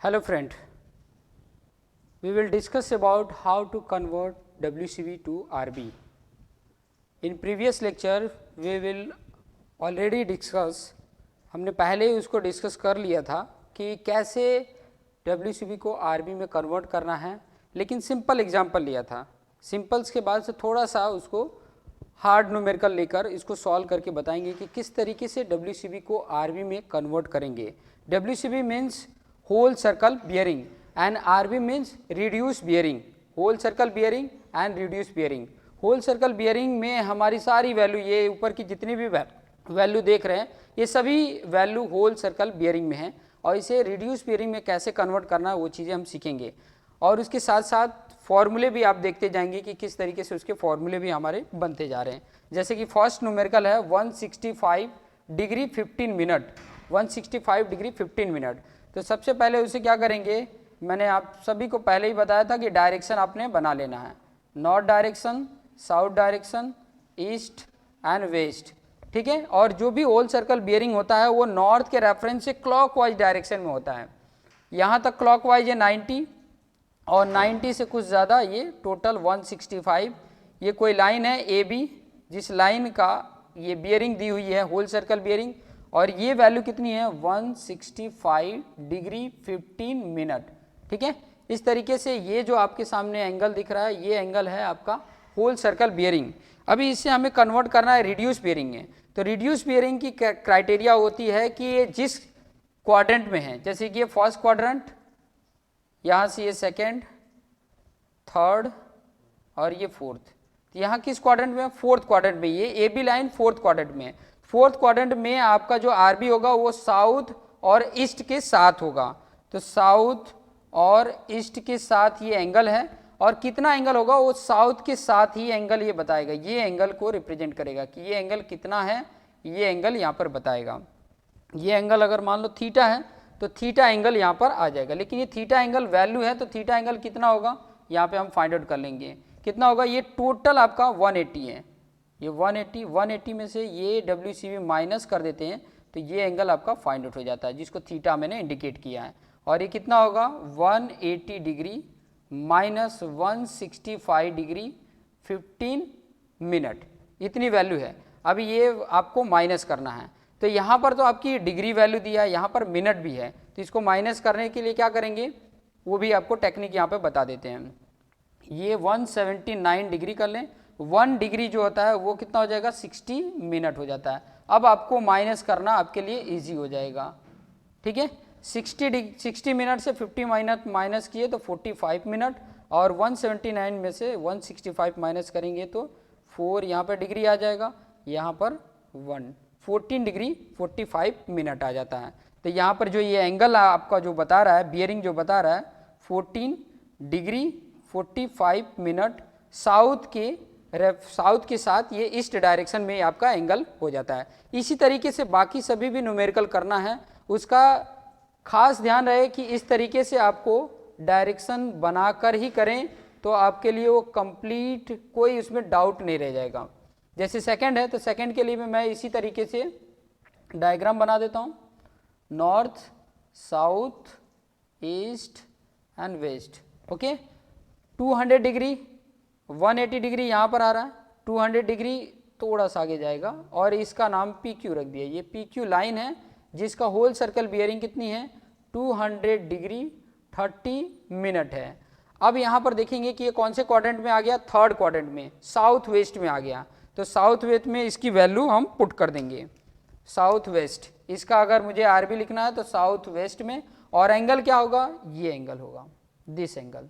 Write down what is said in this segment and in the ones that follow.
Hello friend, we will discuss about how to convert WCB to RB. In previous lecture we will already discuss, हमने पहले ही उसको discuss कर लिया था कि कैसे WCB को RB में कन्वर्ट करना है, लेकिन सिंपल एग्जांपल लिया था। सिंपल्स के बाद से थोड़ा सा उसको हार्ड न्यूमेरिकल लेकर इसको सॉल्व करके बताएंगे कि किस तरीके से WCB को RB में कन्वर्ट करेंगे। WCB means whole circle bearing and RB means reduced bearing, whole circle bearing and reduced bearing। whole circle bearing में हमारी सारी वैल्यू, ये ऊपर की जितनी भी वैल्यू देख रहे हैं ये सभी वैल्यू होल सर्कल बियरिंग में है, और इसे रिड्यूस बियरिंग में कैसे कन्वर्ट करना है वो चीज़ें हम सीखेंगे। और उसके साथ साथ फॉर्मूले भी आप देखते जाएंगे कि किस तरीके से उसके फॉर्मूले भी हमारे बनते जा रहे हैं। जैसे कि फर्स्ट न्यूमेरिकल है 165 डिग्री 15 मिनट, 165 डिग्री 15 मिनट। तो सबसे पहले उसे क्या करेंगे, मैंने आप सभी को पहले ही बताया था कि डायरेक्शन आपने बना लेना है, north direction, south direction, east and west, ठीक है। और जो भी होल सर्कल बियरिंग होता है वो नॉर्थ के रेफरेंस से क्लॉकवाइज डायरेक्शन में होता है। यहाँ तक क्लॉकवाइज है 90 और 90 से कुछ ज़्यादा ये टोटल 165। ये कोई लाइन है ए बी, जिस लाइन का ये बियरिंग दी हुई है होल सर्कल बियरिंग, और ये वैल्यू कितनी है 165 डिग्री 15 मिनट, ठीक है। इस तरीके से ये जो आपके सामने एंगल दिख रहा है ये एंगल है आपका होल सर्कल बियरिंग। अभी इससे हमें कन्वर्ट करना है रिड्यूस बियरिंग में। तो रिड्यूस बियरिंग की क्राइटेरिया होती है कि ये जिस क्वाड्रेंट में है, जैसे कि ये फर्स्ट क्वाड्रेंट, यहाँ से ये सेकेंड, थर्ड और ये फोर्थ, तो यहाँ किस क्वाड्रेंट में है, फोर्थ क्वाड्रेंट में। ये A B line fourth quadrant में है। फोर्थ क्वाड्रेंट में आपका जो आरबी होगा वो साउथ और ईस्ट के साथ होगा। तो साउथ और ईस्ट के साथ ये एंगल है, और कितना एंगल होगा वो साउथ के साथ ही एंगल ये बताएगा, ये एंगल को रिप्रेजेंट करेगा कि ये एंगल कितना है, ये एंगल यहाँ पर बताएगा। ये एंगल अगर मान लो थीटा है तो थीटा एंगल यहाँ पर आ जाएगा, लेकिन ये थीटा एंगल वैल्यू है तो थीटा एंगल कितना होगा यहाँ पे हम फाइंड आउट कर लेंगे। कितना होगा, ये टोटल आपका 180 है, ये 180 में से ये WCB माइनस कर देते हैं तो ये एंगल आपका फाइंड आउट हो जाता है, जिसको थीटा मैंने इंडिकेट किया है। और ये कितना होगा 180 डिग्री माइनस 165 डिग्री 15 मिनट, इतनी वैल्यू है। अभी ये आपको माइनस करना है, तो यहाँ पर तो आपकी डिग्री वैल्यू दिया है, यहाँ पर मिनट भी है, तो इसको माइनस करने के लिए क्या करेंगे वो भी आपको टेक्निक यहाँ पे बता देते हैं। ये 179 डिग्री कर लें, 1 डिग्री जो होता है वो कितना हो जाएगा 60 मिनट हो जाता है। अब आपको माइनस करना आपके लिए इजी हो जाएगा, ठीक है। 60 मिनट से 50 मिनट माइनस किए तो 45 मिनट, और 179 में से 165 माइनस करेंगे तो 4 यहाँ पर डिग्री आ जाएगा, यहाँ पर 14 डिग्री 45 मिनट आ जाता है। तो यहाँ पर जो ये एंगल आपका जो बता रहा है, बियरिंग जो बता रहा है 14 डिग्री 45 मिनट साउथ के साथ ये ईस्ट डायरेक्शन में आपका एंगल हो जाता है। इसी तरीके से बाकी सभी भी न्यूमेरिकल करना है, उसका खास ध्यान रहे कि इस तरीके से आपको डायरेक्शन बनाकर ही करें तो आपके लिए वो कंप्लीट, कोई उसमें डाउट नहीं रह जाएगा। जैसे सेकंड है तो सेकंड के लिए भी मैं इसी तरीके से डायग्राम बना देता हूँ, north south east and west, okay. 200 degree 180 degree यहाँ पर आ रहा है, 200 डिग्री थोड़ा सा आगे जाएगा, और इसका नाम PQ रख दिया। ये PQ लाइन है जिसका होल सर्कल बियरिंग कितनी है 200 डिग्री 30 मिनट है। अब यहाँ पर देखेंगे कि ये कौन से क्वाड्रेंट में आ गया, थर्ड क्वाड्रेंट में, साउथ वेस्ट में आ गया। तो साउथ वेस्ट में इसकी वैल्यू हम पुट कर देंगे, साउथ वेस्ट। इसका अगर मुझे आरबी लिखना है तो साउथ वेस्ट में, और एंगल क्या होगा, ये एंगल होगा, दिस एंगल।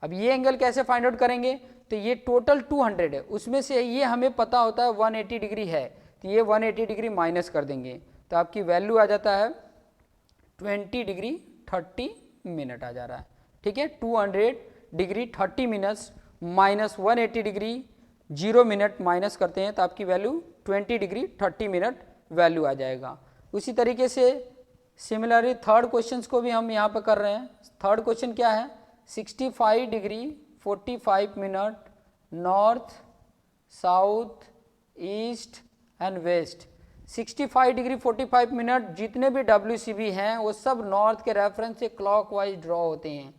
अब ये एंगल कैसे फाइंड आउट करेंगे, तो ये टोटल 200 है, उसमें से ये हमें पता होता है 180 डिग्री है, तो ये 180 डिग्री माइनस कर देंगे तो आपकी वैल्यू आ जाता है 20 डिग्री 30 मिनट आ जा रहा है, ठीक है। 200 degree 30 minutes minus 180 degree 0 minute minus करते हैं तो आपकी वैल्यू 20 डिग्री 30 मिनट वैल्यू आ जाएगा। उसी तरीके से सिमिलरली थर्ड क्वेश्चन को भी हम यहाँ पर कर रहे हैं। थर्ड क्वेश्चन क्या है, 65 degree 45 minute north south east and west, 65 degree 45 minute जितने भी WCB हैं वो सब नॉर्थ के रेफरेंस से क्लॉकवाइज ड्रॉ होते हैं,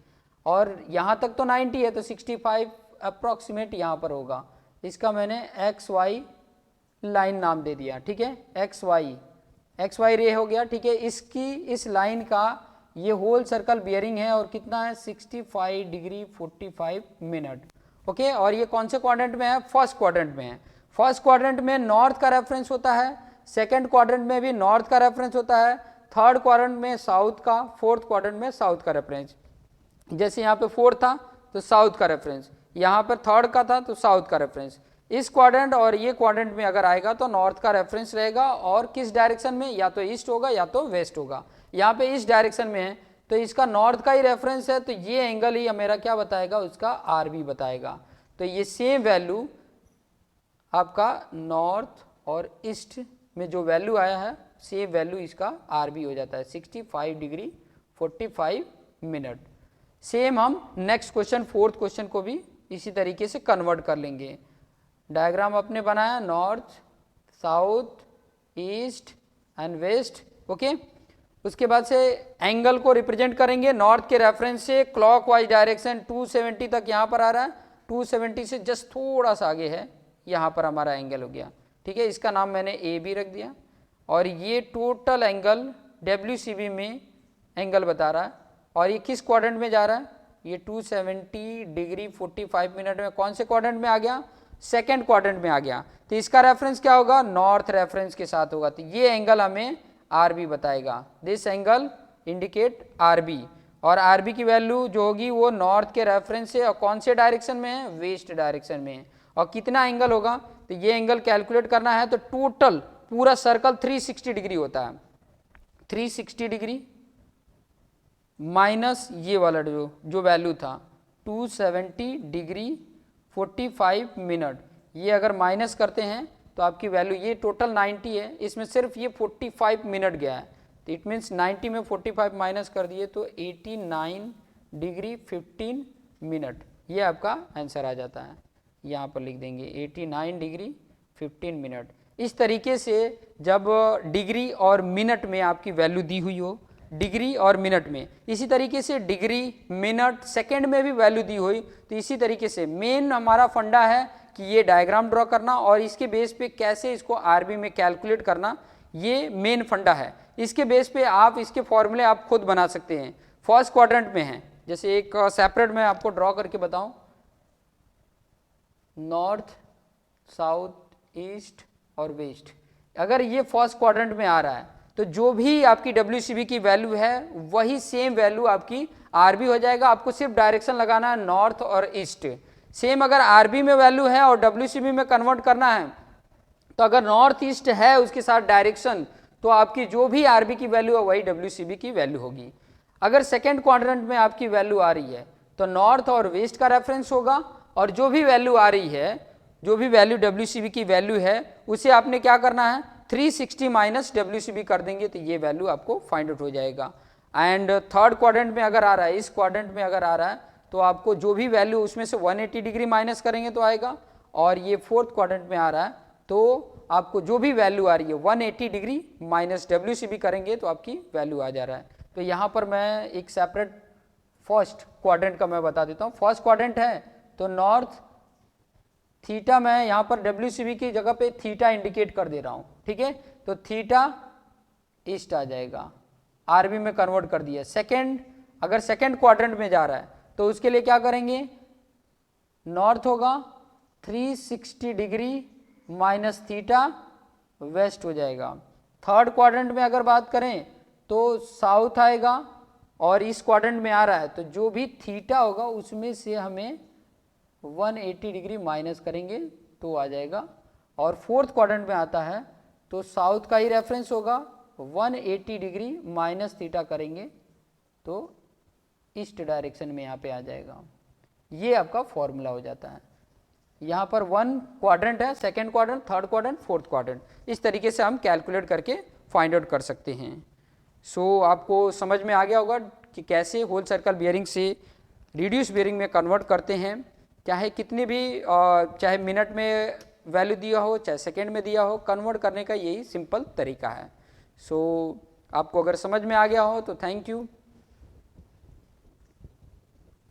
और यहाँ तक तो 90 है तो 65 अप्रॉक्सीमेट यहाँ पर होगा। इसका मैंने XY लाइन नाम दे दिया, ठीक है, XY रे हो गया, ठीक है। इसकी इस लाइन का ये होल सर्कल बियरिंग है और कितना है 65 डिग्री 45 मिनट, ओके। और ये कौन से क्वाड्रेंट में है? फर्स्ट क्वाड्रेंट में है। फर्स्ट क्वाड्रेंट में नॉर्थ का रेफरेंस होता है, सेकंड क्वाड्रेंट में भी नॉर्थ का रेफरेंस होता है, थर्ड क्वाड्रेंट में साउथ का, फोर्थ क्वाड्रेंट में साउथ का रेफरेंस। जैसे यहाँ पे फोर्थ था तो साउथ का रेफरेंस, यहाँ पर थर्ड का था तो साउथ का रेफरेंस। इस क्वाड्रेंट और ये क्वाड्रेंट में अगर आएगा तो नॉर्थ का रेफरेंस रहेगा, और किस डायरेक्शन में? या तो ईस्ट होगा या तो वेस्ट होगा। यहाँ पे इस डायरेक्शन में है तो इसका नॉर्थ का ही रेफरेंस है, तो ये एंगल ही मेरा क्या बताएगा? उसका RB बताएगा। तो ये सेम वैल्यू आपका नॉर्थ और ईस्ट में जो वैल्यू आया है सेम वैल्यू इसका RB हो जाता है 65 डिग्री 45 मिनट। सेम हम नेक्स्ट क्वेश्चन, फोर्थ क्वेश्चन को भी इसी तरीके से कन्वर्ट कर लेंगे। डायग्राम अपने बनाया north, south, east and west, okay. उसके बाद से एंगल को रिप्रेजेंट करेंगे नॉर्थ के रेफरेंस से क्लॉकवाइज डायरेक्शन 270 तक यहाँ पर आ रहा है, 270 से जस्ट थोड़ा सा आगे है, यहाँ पर हमारा एंगल हो गया, ठीक है। इसका नाम मैंने AB रख दिया, और ये टोटल एंगल WCB में एंगल बता रहा है, और ये किस क्वाड्रेंट में जा रहा है? ये 270 डिग्री 45 मिनट में कौन से क्वाड्रेंट में आ गया? सेकेंड क्वाड्रेंट में आ गया। तो इसका रेफरेंस क्या होगा? नॉर्थ रेफरेंस के साथ होगा, तो ये एंगल हमें RB बताएगा। दिस एंगल इंडिकेट RB, और RB की वैल्यू जो होगी वो नॉर्थ के रेफरेंस से, और कौन से डायरेक्शन में है? वेस्ट डायरेक्शन में है। और कितना एंगल होगा? तो ये एंगल कैलकुलेट करना है तो टोटल पूरा सर्कल 360 डिग्री होता है, 360 डिग्री माइनस ये वाला जो वैल्यू था 270 डिग्री 45 मिनट, ये अगर माइनस करते हैं तो आपकी वैल्यू, ये टोटल 90 है, इसमें सिर्फ ये 45 मिनट गया है, तो इट मीन्स 90 में 45 माइनस कर दिए तो 89 डिग्री 15 मिनट, ये आपका आंसर आ जाता है। यहाँ पर लिख देंगे 89 डिग्री 15 मिनट। इस तरीके से जब डिग्री और मिनट में आपकी वैल्यू दी हुई हो, डिग्री और मिनट में, इसी तरीके से डिग्री, मिनट, सेकंड में भी वैल्यू दी हुई, तो इसी तरीके से मेन हमारा फंडा है कि ये डायग्राम ड्रॉ करना और इसके बेस पे कैसे इसको RB में कैलकुलेट करना, ये मेन फंडा है। इसके बेस पे आप इसके फॉर्मूले आप खुद बना सकते हैं। फर्स्ट क्वाड्रेंट में है, जैसे एक सेपरेट मैं आपको ड्रॉ करके बताऊं, नॉर्थ, साउथ, ईस्ट और वेस्ट। अगर ये फर्स्ट क्वाड्रेंट में आ रहा है तो जो भी आपकी WCB की वैल्यू है वही सेम वैल्यू आपकी RB हो जाएगा। आपको सिर्फ डायरेक्शन लगाना है नॉर्थ और ईस्ट। सेम अगर RB में वैल्यू है और WCB में कन्वर्ट करना है तो अगर नॉर्थ ईस्ट है उसके साथ डायरेक्शन, तो आपकी जो भी RB की वैल्यू है वही WCB की वैल्यू होगी। अगर सेकेंड क्वाड्रेंट में आपकी वैल्यू आ रही है तो नॉर्थ और वेस्ट का रेफरेंस होगा, और जो भी वैल्यू आ रही है, जो भी वैल्यू WCB की वैल्यू है उसे आपने क्या करना है 360 माइनस WCB कर देंगे तो ये वैल्यू आपको फाइंड आउट हो जाएगा। एंड थर्ड क्वाड्रेंट में अगर आ रहा है, इस क्वाड्रेंट में अगर आ रहा है तो आपको जो भी वैल्यू उसमें से 180 डिग्री माइनस करेंगे तो आएगा, और ये फोर्थ क्वाड्रेंट में आ रहा है तो आपको जो भी वैल्यू आ रही है 180 डिग्री माइनस WCB करेंगे तो आपकी वैल्यू आ जा रहा है। तो यहाँ पर मैं एक सेपरेट फर्स्ट क्वाड्रेंट का मैं बता देता हूँ। फर्स्ट क्वाड्रेंट है तो नॉर्थ, थीटा मैं यहाँ पर WCB की जगह पे थीटा इंडिकेट कर दे रहा हूँ, ठीक है, तो थीटा ईस्ट आ जाएगा, RB में कन्वर्ट कर दिया। सेकेंड, अगर सेकेंड क्वाड्रेंट में जा रहा है तो उसके लिए क्या करेंगे, नॉर्थ होगा 360 डिग्री माइनस थीटा वेस्ट हो जाएगा। थर्ड क्वाड्रेंट में अगर बात करें तो साउथ आएगा, और इस क्वाड्रेंट में आ रहा है तो जो भी थीटा होगा उसमें से हमें 180 डिग्री माइनस करेंगे तो आ जाएगा। और फोर्थ क्वाड्रेंट में आता है तो साउथ का ही रेफरेंस होगा, 180 डिग्री माइनस थीटा करेंगे तो ईस्ट डायरेक्शन में यहाँ पे आ जाएगा। ये आपका फॉर्मूला हो जाता है। यहाँ पर वन क्वाड्रेंट है, second quadrant, third quadrant, fourth quadrant, इस तरीके से हम कैलकुलेट करके फाइंड आउट कर सकते हैं। सो आपको समझ में आ गया होगा कि कैसे होल सर्कल बियरिंग से रिड्यूस बियरिंग में कन्वर्ट करते हैं। चाहे कितने भी चाहे मिनट में वैल्यू दिया हो चाहे सेकेंड में दिया हो, कन्वर्ट करने का यही सिंपल तरीका है। सो आपको अगर समझ में आ गया हो तो थैंक यू।